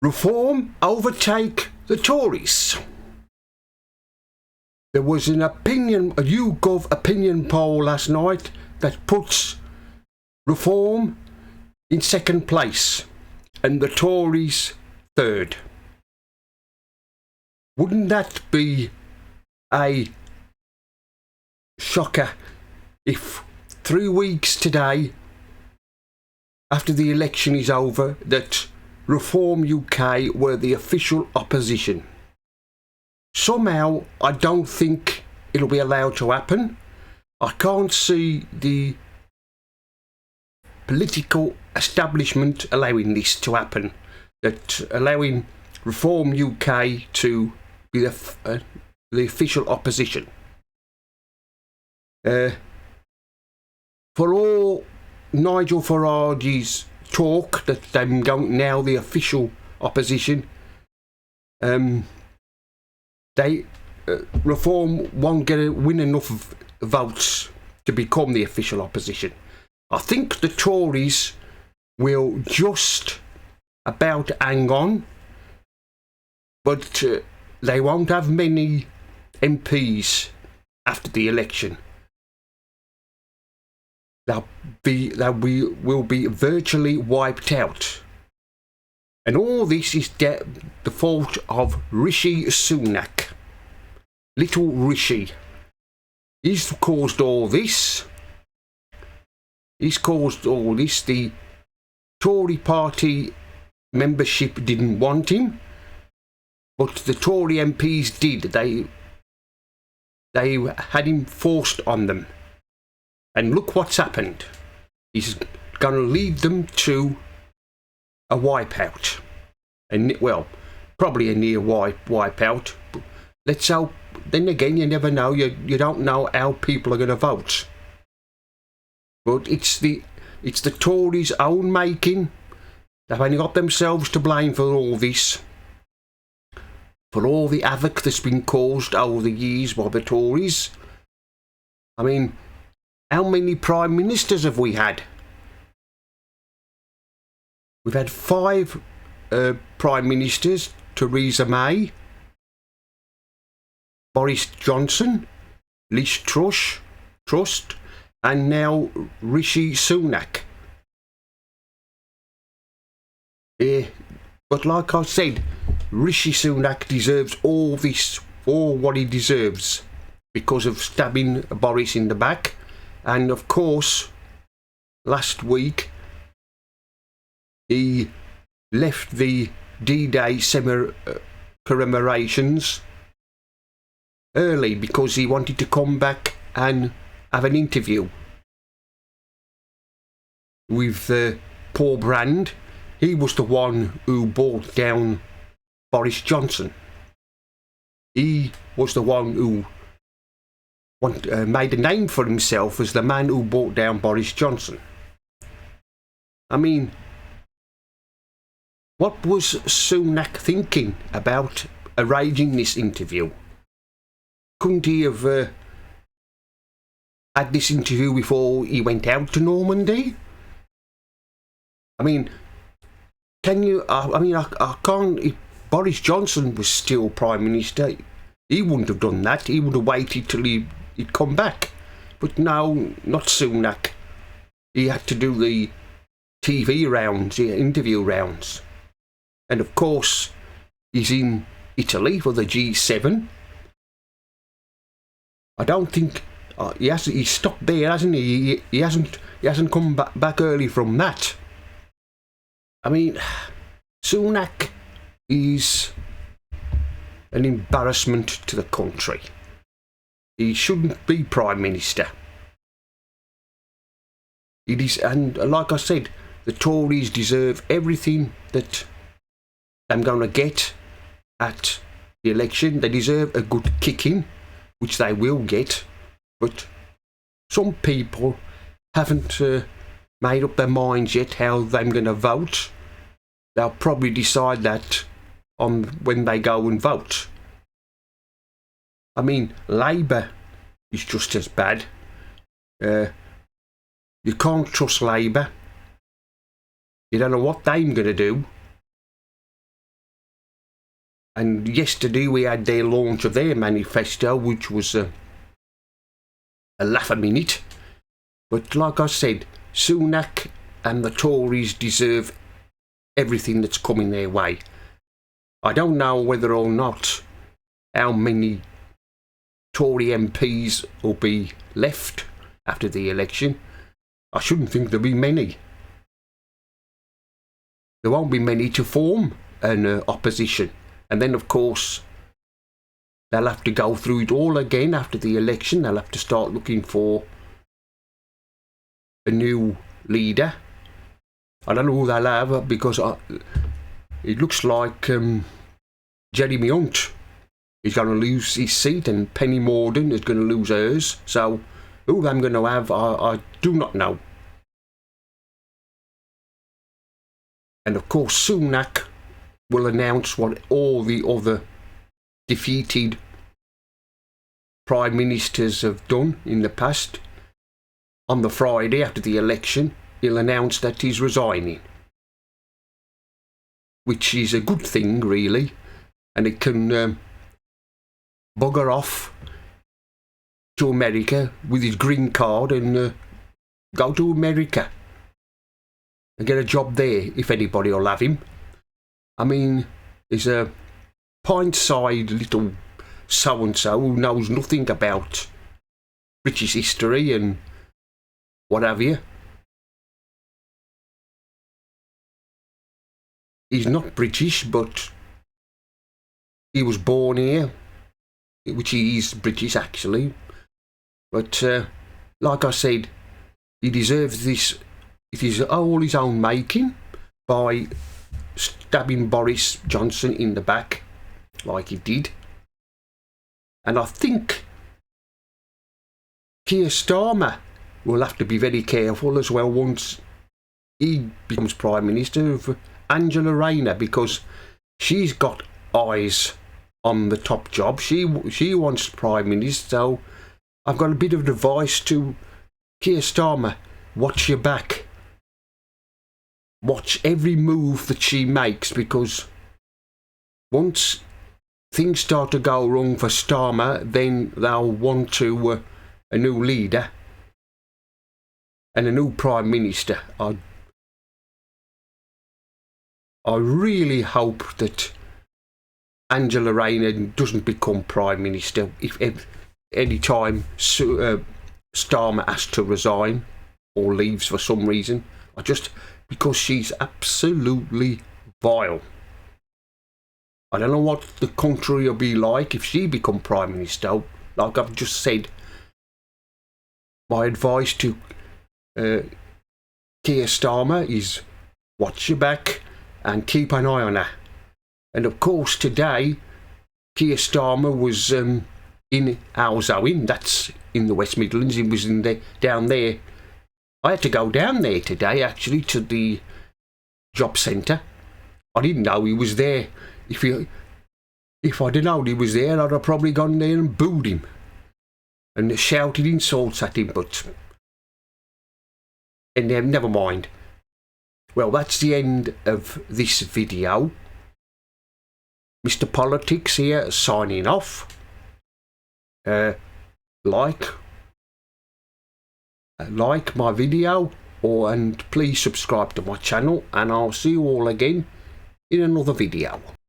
Reform overtake the Tories. There was a YouGov opinion poll last night that puts Reform in second place and the Tories third. Wouldn't that be a shocker if 3 weeks today, after the election is over, that Reform UK were the official opposition? Somehow, I don't think it'll be allowed to happen. I can't see the political establishment allowing this to happen, that allowing Reform UK to be the official opposition. For all Nigel Farage's talk that they're going now the official opposition, Reform won't win enough votes to become the official opposition. I think the Tories will just about hang on, but they won't have many MPs after the election. Will be virtually wiped out. And all this is the fault of Rishi Sunak. Little Rishi. He's caused all this. The Tory party membership didn't want him, but the Tory MPs did. They had him forced on them. And look what's happened. He's going to lead them to a wipeout. Probably a near wipeout. But let's hope. Then again, you never know. You don't know how people are going to vote. But it's the Tories' own making. They've only got themselves to blame for all this. For all the havoc that's been caused over the years by the Tories. I mean, how many prime ministers have we had? We've had 5 prime ministers: Theresa May, Boris Johnson, Liz Truss, and now Rishi Sunak. But like I said, Rishi Sunak deserves all what he deserves because of stabbing Boris in the back. And of course, last week, he left the D-Day commemorations early because he wanted to come back and have an interview with Paul Brand. He was the one who brought down Boris Johnson. He was the one who made a name for himself as the man who brought down Boris Johnson. I mean, what was Sunak thinking about arranging this interview? Couldn't he have had this interview before he went out to Normandy? I mean, can you? I can't. If Boris Johnson was still Prime Minister, he wouldn't have done that. He would have waited till he'd come back. But no, not Sunak. He had to do the TV rounds, the interview rounds. And of course, he's in Italy for the G7. I don't think he's stopped there, hasn't he? He hasn't come back early from that. I mean, Sunak is an embarrassment to the country. He shouldn't be Prime Minister. It is, and like I said, the Tories deserve everything that I'm going to get at the election. They deserve a good kicking, which they will get. But some people haven't made up their minds yet how they're going to vote. They'll probably decide that on when they go and vote. I mean, Labour is just as bad. You can't trust Labour. You don't know what they're going to do. And yesterday we had their launch of their manifesto, which was a laugh a minute. But like I said, Sunak and the Tories deserve everything that's coming their way. I don't know whether or not how many Tory MPs will be left after the election. I shouldn't think there'll be many. There won't be many to form an opposition. And then, of course, they'll have to go through it all again after the election. They'll have to start looking for a new leader. I don't know who they'll have, because it looks like Jeremy Hunt is going to lose his seat and Penny Mordaunt is going to lose hers. So who I'm going to have, I do not know. And of course, Sunak will announce what all the other defeated prime ministers have done in the past. On the Friday after the election, he'll announce that he's resigning, which is a good thing, really, and it can bugger off to America with his green card and go to America and get a job there, if anybody will have him. I mean, there's a pint-sized little so-and-so who knows nothing about British history and what have you. He's not British, but he was born here, which he is British actually. But like I said, he deserves this. It is all his own making by stabbing Boris Johnson in the back like he did. And I think Keir Starmer will have to be very careful as well once he becomes Prime Minister of Angela Rayner, because she's got eyes on the top job. She wants Prime Minister, so I've got a bit of advice to Keir Starmer. Watch your back. Watch every move that she makes, because once things start to go wrong for Starmer, then they'll want to a new leader and a new Prime Minister. I really hope that Angela Rayner doesn't become Prime Minister if any time Starmer has to resign or leaves for some reason. Because she's absolutely vile. I don't know what the country will be like if she become Prime Minister. Like I've just said, my advice to Keir Starmer is watch your back and keep an eye on her. And of course today, Keir Starmer was in Halesowen, that's in the West Midlands. He was down there. I had to go down there today, actually, to the job centre. I didn't know he was there. If I didn't know he was there, I'd have probably gone there and booed him and shouted insults at him, but never mind. Well, that's the end of this video. Mr. Politics here, signing off. Like my video, and please subscribe to my channel, and I'll see you all again in another video.